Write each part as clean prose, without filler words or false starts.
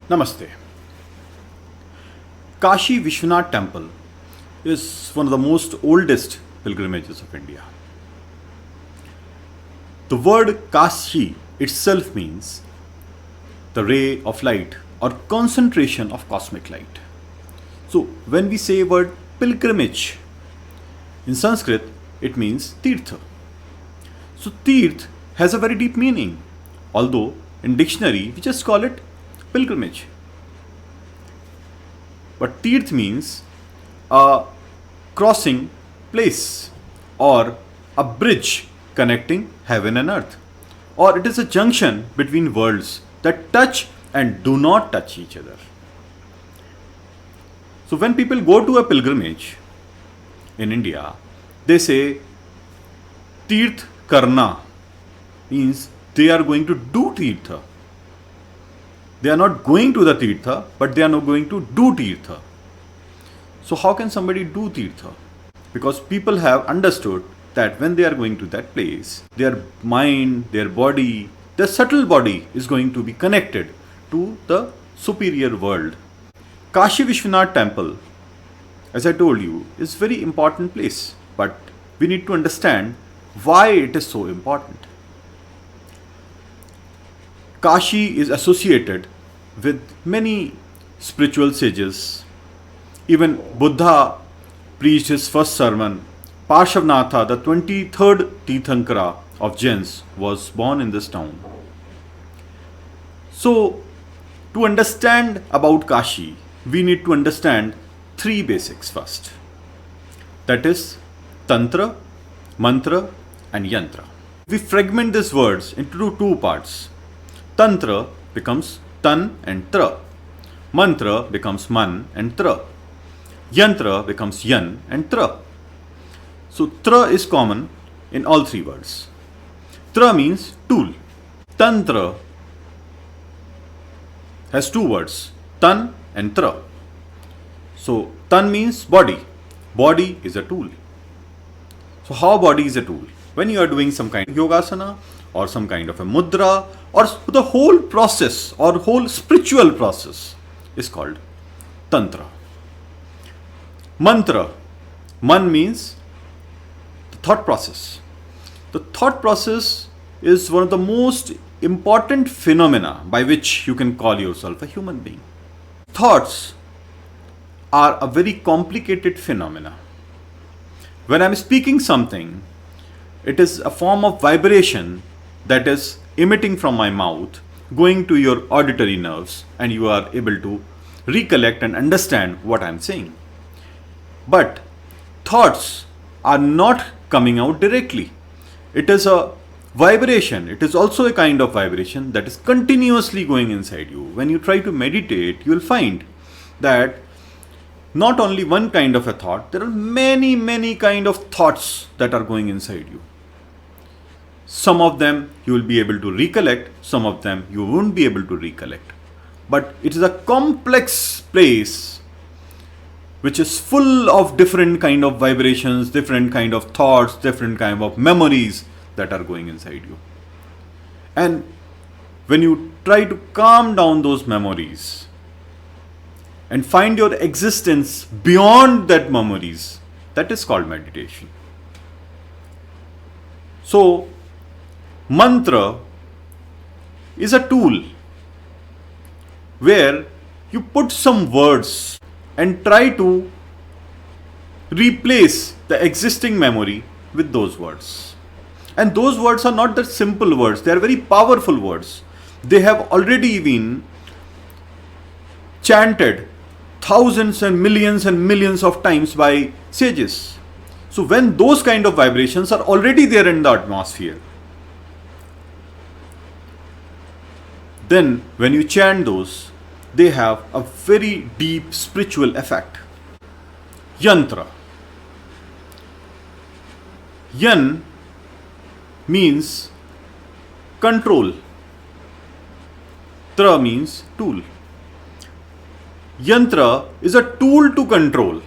Namaste. Kashi Vishwanath temple is one of the most oldest pilgrimages of India. The word Kashi itself means the ray of light or concentration of cosmic light. So when we say word pilgrimage in Sanskrit, it means tirtha. So tirth has a very deep meaning, although in dictionary we just call it pilgrimage. But tirth means a crossing place or a bridge connecting heaven and earth, or it is a junction between worlds that touch and do not touch each other. So when people go to a pilgrimage in India, they say tirth karna, means they are going to do tirtha. They are not going to the tirtha, but they are not going to do tirtha. So how can somebody do tirtha? Because people have understood that when they are going to that place, their mind, their body, their subtle body is going to be connected to the superior world. Kashi Vishwanath temple, as I told you, is very important place, but we need to understand why it is so important. Kashi is associated with many spiritual sages. Even Buddha preached his first sermon. Parshavnatha, the 23rd Tirthankara of Jains, was born in this town. So, to understand about Kashi, we need to understand three basics first. That is Tantra, Mantra and Yantra. We fragment these words into two parts. Tantra becomes Tan and Tra. Mantra becomes Man and Tra. Yantra becomes Yan and Tra. So Tra is common in all three words. Tra means tool. Tantra has two words, Tan and Tra. So Tan means body. Body is a tool. So how body is a tool? When you are doing some kind of yogasana or some kind of a mudra, or the whole process or whole spiritual process is called Tantra. Mantra. Man means the thought process. The thought process is one of the most important phenomena by which you can call yourself a human being. Thoughts are a very complicated phenomena. When I am speaking something, it is a form of vibration that is emitting from my mouth, going to your auditory nerves, and you are able to recollect and understand what I am saying. But thoughts are not coming out directly. It is a vibration. It is also a kind of vibration that is continuously going inside you. When you try to meditate, you will find that not only one kind of a thought, there are many kind of thoughts that are going inside you. Some of them you will be able to recollect, some of them you won't be able to recollect. But it is a complex place which is full of different kind of vibrations, different kind of thoughts, different kind of memories that are going inside you. And when you try to calm down those memories and find your existence beyond that memories, that is called meditation. So mantra is a tool where you put some words and try to replace the existing memory with those words. And those words are not the simple words, they are very powerful words. They have already been chanted thousands and millions of times by sages. So when those kind of vibrations are already there in the atmosphere, then when you chant those, they have a very deep spiritual effect. Yantra. Yan means control. Tra means tool. Yantra is a tool to control.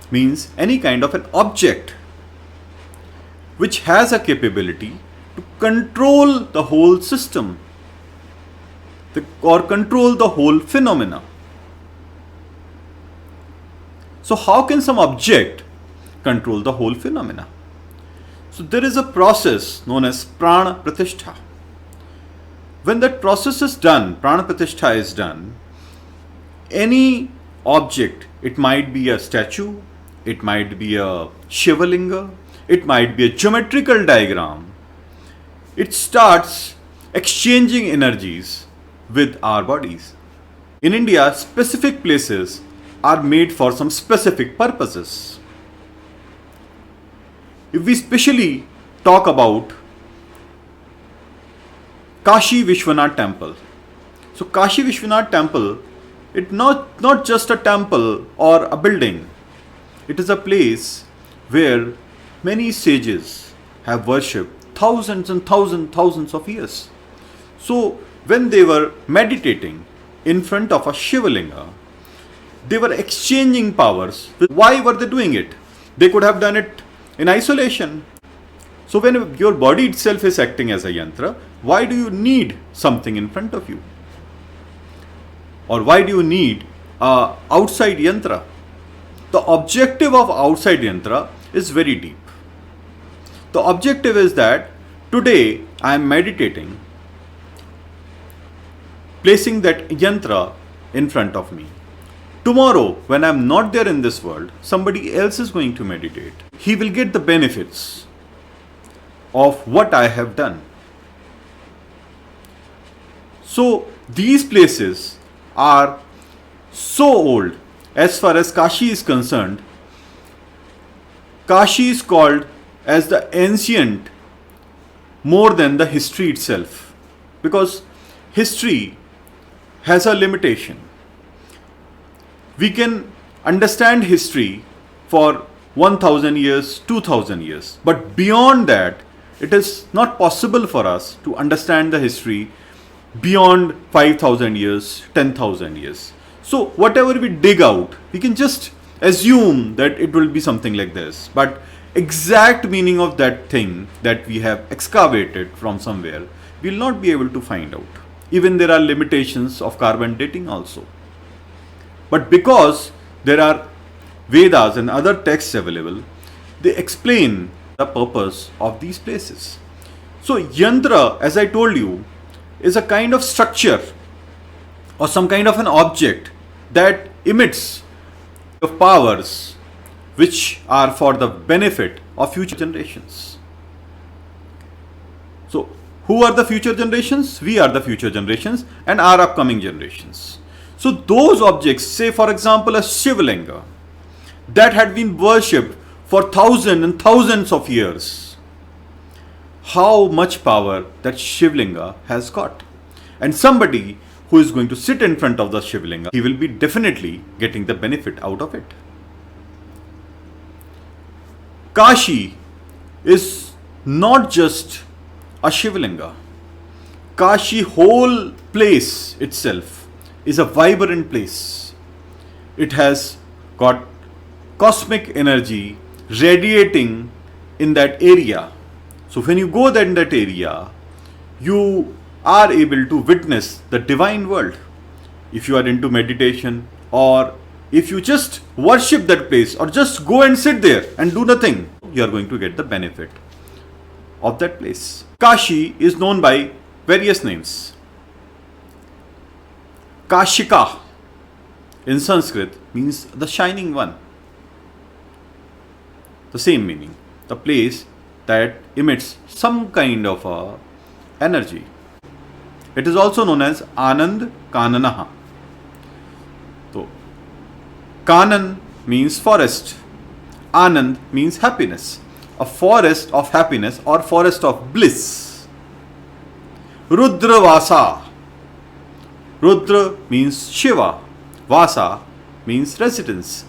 Means any kind of an object which has a capability to control the whole system. or control the whole phenomena. So how can some object control the whole phenomena? So there is a process known as prana pratishtha. When that process is done, prana pratishtha is done, any object, it might be a statue, it might be a Shivlinga, it might be a geometrical diagram, it starts exchanging energies with our bodies. In India, specific places are made for some specific purposes. If we specially talk about Kashi Vishwanath temple. So Kashi Vishwanath temple, it's not just a temple or a building. It is a place where many sages have worshipped thousands and thousands of years. So when they were meditating in front of a Shivlinga, they were exchanging powers. Why were they doing it? They could have done it in isolation. So when your body itself is acting as a yantra, why do you need something in front of you? Or why do you need outside yantra? The objective of outside yantra is very deep. The objective is that today I am meditating, placing that yantra in front of me. Tomorrow, when I am not there in this world, somebody else is going to meditate. He will get the benefits of what I have done. So these places are so old. As far as Kashi is concerned, Kashi is called as the ancient more than the history itself, because history has a limitation. We can understand history for 1000 years, 2000 years, but beyond that, it is not possible for us to understand the history beyond 5000 years, 10,000 years. So whatever we dig out, we can just assume that it will be something like this, but exact meaning of that thing that we have excavated from somewhere, we will not be able to find out. Even there are limitations of carbon dating also. But because there are Vedas and other texts available, they explain the purpose of these places. So yantra, as I told you, is a kind of structure or some kind of an object that emits of powers which are for the benefit of future generations. So who are the future generations? We are the future generations and our upcoming generations. So those objects, say for example a Shivlinga, that had been worshipped for thousands and thousands of years. How much power that Shivlinga has got. And somebody who is going to sit in front of the Shivlinga, he will be definitely getting the benefit out of it. Kashi is not just a Shivlinga. Kashi whole place itself is a vibrant place. It has got cosmic energy radiating in that area. So when you go there in that area, you are able to witness the divine world. If you are into meditation, or if you just worship that place, or just go and sit there and do nothing, you are going to get the benefit of that place. Kashi is known by various names. Kashika in Sanskrit means the shining one. The same meaning, the place that emits some kind of a energy. It is also known as Anand Kananaha. So, Kanan means forest. Anand means happiness. A forest of happiness or forest of bliss. Rudra Vasa. Rudra means Shiva. Vasa means residence.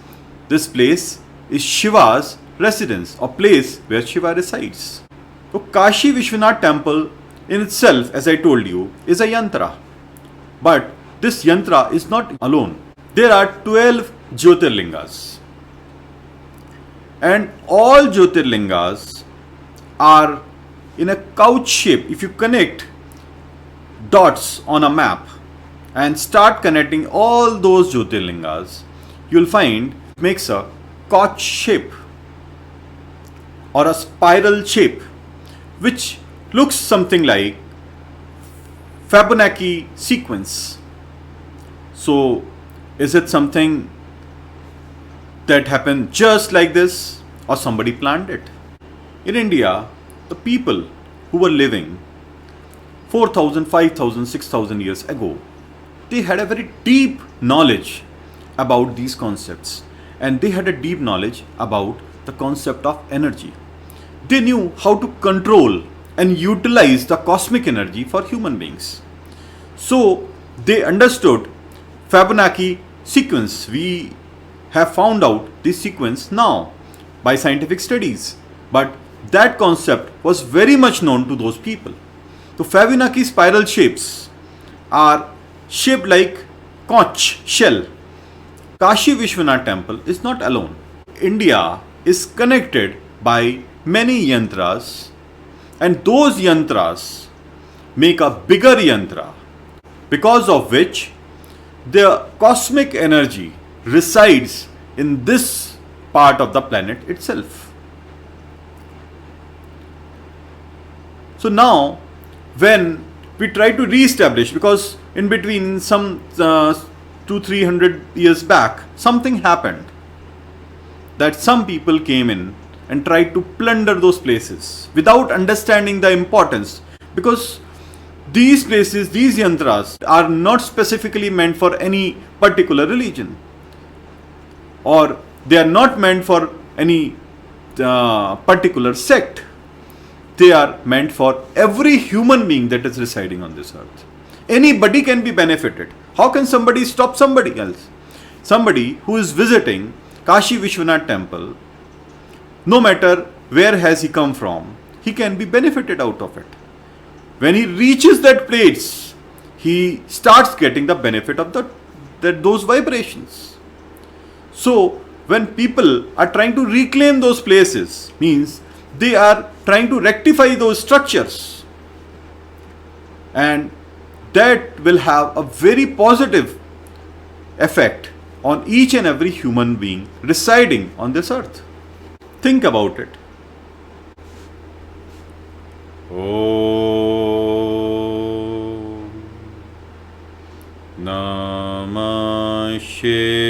This place is Shiva's residence, or place where Shiva resides. So Kashi Vishwanath temple in itself, as I told you, is a yantra. But this yantra is not alone. There are 12 Jyotirlingas. And all Jyotirlingas are in a couch shape. If you connect dots on a map, and start connecting all those Jyotirlingas, you'll find it makes a koch shape or a spiral shape, which looks something like Fibonacci sequence. So, is it something that happened just like this, or somebody planned it? In India, the people who were living 4,000, 5,000, 6,000 years ago, they had a very deep knowledge about these concepts, and they had a deep knowledge about the concept of energy. They knew how to control and utilize the cosmic energy for human beings. So they understood Fibonacci sequence. We have found out this sequence now by scientific studies, but that concept was very much known to those people. So Fibonacci spiral shapes are shaped like conch shell. Kashi Vishwanath temple is not alone. India is connected by many yantras, and those yantras make a bigger yantra, because of which the cosmic energy resides in this part of the planet itself. So now, when we try to re-establish, because in between some 200-300 years back, something happened that some people came in and tried to plunder those places without understanding the importance, because these places, these yantras are not specifically meant for any particular religion, or they are not meant for any particular sect. They are meant for every human being that is residing on this earth. Anybody can be benefited. How can somebody stop somebody else? Somebody who is visiting Kashi Vishwanath temple, no matter where has he come from, he can be benefited out of it. When he reaches that place, he starts getting the benefit of those vibrations. So when people are trying to reclaim those places, means they are trying to rectify those structures, and that will have a very positive effect on each and every human being residing on this earth. Think about it. Om Namah Shivaya.